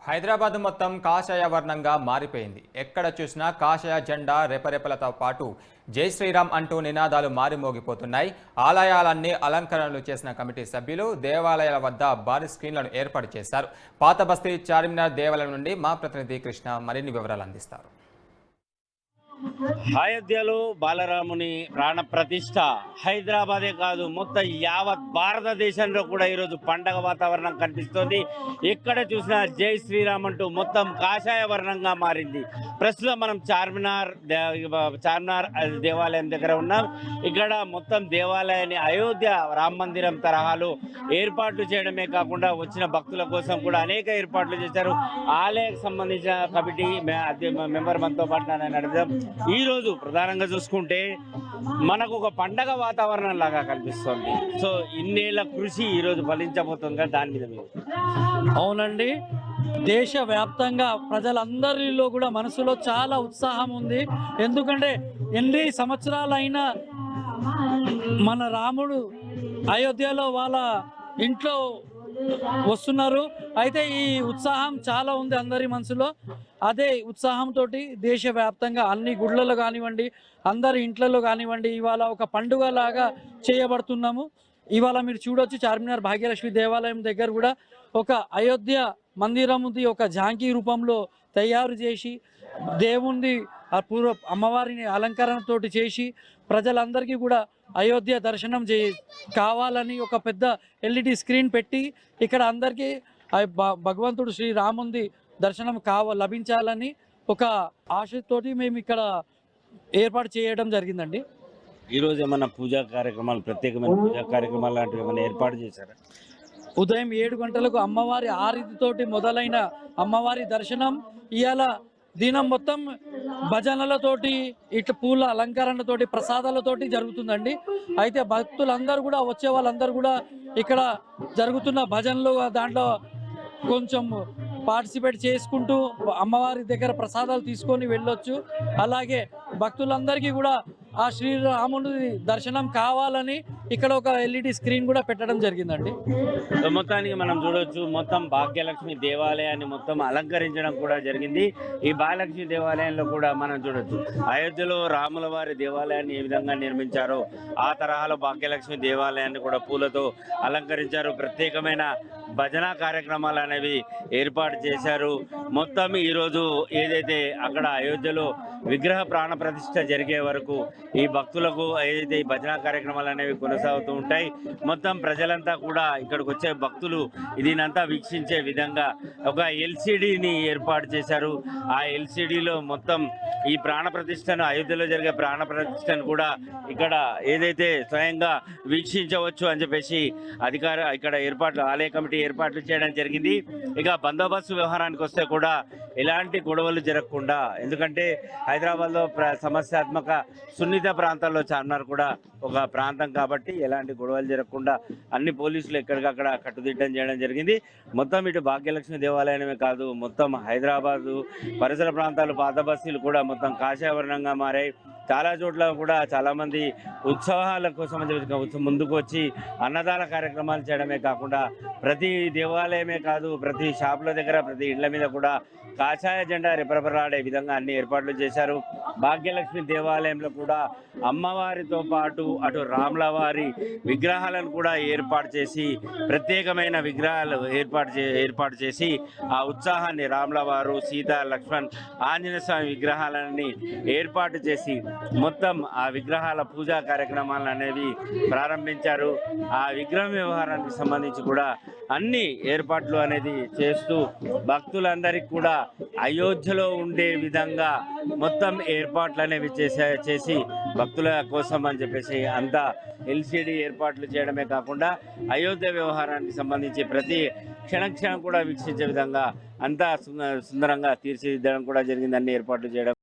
హైదరాబాద్ మొత్తం కాషాయ వర్ణంగా మారిపోయింది. ఎక్కడ చూసినా కాషాయ జెండా రెపరెపలతో పాటు జై శ్రీరామ్ అంటూ నినాదాలు మారిమోగిపోతున్నాయి. ఆలయాలన్నీ అలంకరణలు చేసిన కమిటీ సభ్యులు దేవాలయాల వద్ద భారీ స్క్రీన్లను ఏర్పాటు చేశారు. పాత బస్తీ చార్మినార్ దేవాలయం నుండి మా ప్రతినిధి కృష్ణ మరిన్ని వివరాలు అందిస్తారు. అయోధ్యలో బాలరాముని ప్రాణ ప్రతిష్ఠ హైదరాబాదే కాదు మొత్తం యావత్ భారతదేశంలో కూడా ఈరోజు పండగ వాతావరణం కనిపిస్తోంది. ఎక్కడ చూసినా జై శ్రీరామ్ అంటూ మొత్తం కాషాయ వర్ణంగా మారింది. ప్రస్తుతం మనం చార్మినార్ దేవాలయం దగ్గర ఉన్నాం. ఇక్కడ మొత్తం దేవాలయాన్ని అయోధ్య రామ మందిరం తరహాలో ఏర్పాట్లు చేయడమే కాకుండా వచ్చిన భక్తుల కోసం కూడా అనేక ఏర్పాట్లు చేశారు. ఆలయానికి సంబంధించిన కమిటీ మెంబర్ మనతో పాటు నడుపుదాం. ఈ రోజు ప్రధానంగా చూసుకుంటే మనకు ఒక పండగ వాతావరణం లాగా కనిపిస్తుంది. సో ఇన్నేళ్ల కృషి ఈ రోజు ఫలించబోతుంది కదా, దాని మీద మీరు? అవునండి, దేశవ్యాప్తంగా ప్రజలందరిలో కూడా మనసులో చాలా ఉత్సాహం ఉంది. ఎందుకంటే ఎన్ని సంవత్సరాలైనా మన రాముడు అయోధ్యలో వాళ్ళ ఇంట్లో వస్తున్నారు. అయితే ఈ ఉత్సాహం చాలా ఉంది అందరి మనసులో. అదే ఉత్సాహంతో దేశవ్యాప్తంగా అన్ని గుళ్ళలో కానివ్వండి, అందరి ఇంట్లలో కానివ్వండి, ఇవాళ ఒక పండుగ లాగా చేయబడుతున్నాము. ఇవాళ మీరు చూడొచ్చు, చార్మినార్ భాగ్యలక్ష్మి దేవాలయం దగ్గర కూడా ఒక అయోధ్య మందిరం ఉంది. ఒక జాంకీ రూపంలో తయారు చేసి దేవుణ్ణి పూర్వ అమ్మవారిని అలంకరణతోటి చేసి ప్రజలందరికీ కూడా అయోధ్య దర్శనం కావాలని ఒక పెద్ద ఎల్ఈడి స్క్రీన్ పెట్టి ఇక్కడ అందరికీ భగవంతుడు శ్రీరాముంది దర్శనం లభించాలని ఒక ఆశతోటి మేము ఇక్కడ ఏర్పాటు చేయడం జరిగిందండి. ఈరోజు ఏమన్నా పూజా కార్యక్రమాలు, ప్రత్యేకమైన పూజా కార్యక్రమాలు లాంటివి ఏమైనా ఏర్పాటు చేశారా? ఉదయం 7 గంటలకు అమ్మవారి ఆరతితోటి మొదలైన అమ్మవారి దర్శనం ఇవాళ దినం మొత్తం భజనలతోటి ఇట్లా పూల అలంకరణతోటి ప్రసాదాలతోటి జరుగుతుందండి. అయితే భక్తులందరూ కూడా వచ్చే వాళ్ళందరూ కూడా ఇక్కడ జరుగుతున్న భజనలు దాంట్లో కొంచెం పార్టిసిపేట్ చేసుకుంటూ అమ్మవారి దగ్గర ప్రసాదాలు తీసుకొని వెళ్ళొచ్చు. అలాగే భక్తులందరికీ కూడా ఆ శ్రీరాముడి దర్శనం కావాలని ఇక్కడ ఒక ఎల్ఈడి స్క్రీన్ కూడా పెట్టడం జరిగిందండి. మొత్తానికి మనం చూడవచ్చు, మొత్తం భాగ్యలక్ష్మి దేవాలయాన్ని మొత్తం అలంకరించడం కూడా జరిగింది. ఈ భాగ్యలక్ష్మి దేవాలయంలో కూడా మనం చూడొచ్చు, అయోధ్యలో రాముల వారి దేవాలయాన్ని ఏ విధంగా నిర్మించారో ఆ తరహాలో భాగ్యలక్ష్మి దేవాలయాన్ని కూడా పూలతో అలంకరించారు. ప్రత్యేకమైన భజన కార్యక్రమాలు అనేవి ఏర్పాటు చేశారు. మొత్తం ఈరోజు ఏదైతే అక్కడ అయోధ్యలో విగ్రహ ప్రాణ ప్రతిష్ఠ జరిగే వరకు ఈ భక్తులకు ఏదైతే ఈ భజన కార్యక్రమాలు అనేవి కొనసాగుతూ ఉంటాయి. మొత్తం ప్రజలంతా కూడా ఇక్కడికి వచ్చే భక్తులు దీనంతా వీక్షించే విధంగా ఒక ఎల్సిడిని ఏర్పాటు చేశారు. ఆ ఎల్సిడిలో మొత్తం ఈ ప్రాణ ప్రతిష్టను, అయోధ్యలో జరిగే ప్రాణ ప్రతిష్టను కూడా ఇక్కడ ఏదైతే స్వయంగా వీక్షించవచ్చు అని చెప్పేసి ఇక్కడ ఆలయ కమిటీ ఏర్పాట్లు చేయడం జరిగింది. ఇక బందోబస్తు వ్యవహారానికి వస్తే కూడా ఎలాంటి గొడవలు జరగకుండా, ఎందుకంటే హైదరాబాద్లో సమస్యాత్మక సున్నిత ప్రాంతాల్లో చార్మినార్ కూడా ఒక ప్రాంతం కాబట్టి ఎలాంటి గొడవలు జరగకుండా అన్ని పోలీసులు ఎక్కడికక్కడ కట్టుదిట్టం చేయడం జరిగింది. మొత్తం ఇటు భాగ్యలక్ష్మి దేవాలయమే కాదు, మొత్తం హైదరాబాదు పరిసర ప్రాంతాలు పాత బస్తీలు కూడా మొత్తం కాషాయవర్ణంగా మారాయి. చాలా చోట్ల కూడా చాలామంది ఉత్సవాల కోసం ముందుకు వచ్చి అన్నదాన కార్యక్రమాలు చేయడమే కాకుండా ప్రతి దేవాలయమే కాదు, ప్రతి షాపుల దగ్గర, ప్రతి ఇళ్ల మీద కూడా కాషాయ జెండా రెపరెపలాడే విధంగా అన్ని ఏర్పాట్లు చేశారు. భాగ్యలక్ష్మి దేవాలయంలో కూడా అమ్మవారితో పాటు అటు రాముల వారి విగ్రహాలను కూడా ఏర్పాటు చేసి ప్రత్యేకమైన విగ్రహాలు ఏర్పాటు చేసి ఆ ఉత్సాహాన్ని రాముల వారు, సీత, లక్ష్మణ్, ఆంజనేయ స్వామి విగ్రహాలని ఏర్పాటు చేసి మొత్తం ఆ విగ్రహాల పూజా కార్యక్రమాలు అనేవి ప్రారంభించారు. ఆ విగ్రహం వ్యవహారానికి సంబంధించి కూడా అన్ని ఏర్పాట్లు అనేది చేస్తూ భక్తులందరికీ కూడా అయోధ్యలో ఉండే విధంగా మొత్తం ఏర్పాట్లు అనేవి చేసి భక్తుల కోసం అని చెప్పేసి అంతా ఎల్సిడి ఏర్పాట్లు చేయడమే కాకుండా అయోధ్య వ్యవహారానికి సంబంధించి ప్రతి క్షణం కూడా వీక్షించే విధంగా అంతా సుందరంగా తీర్చిదిద్దడం కూడా జరిగింది, అన్ని ఏర్పాట్లు చేయడం.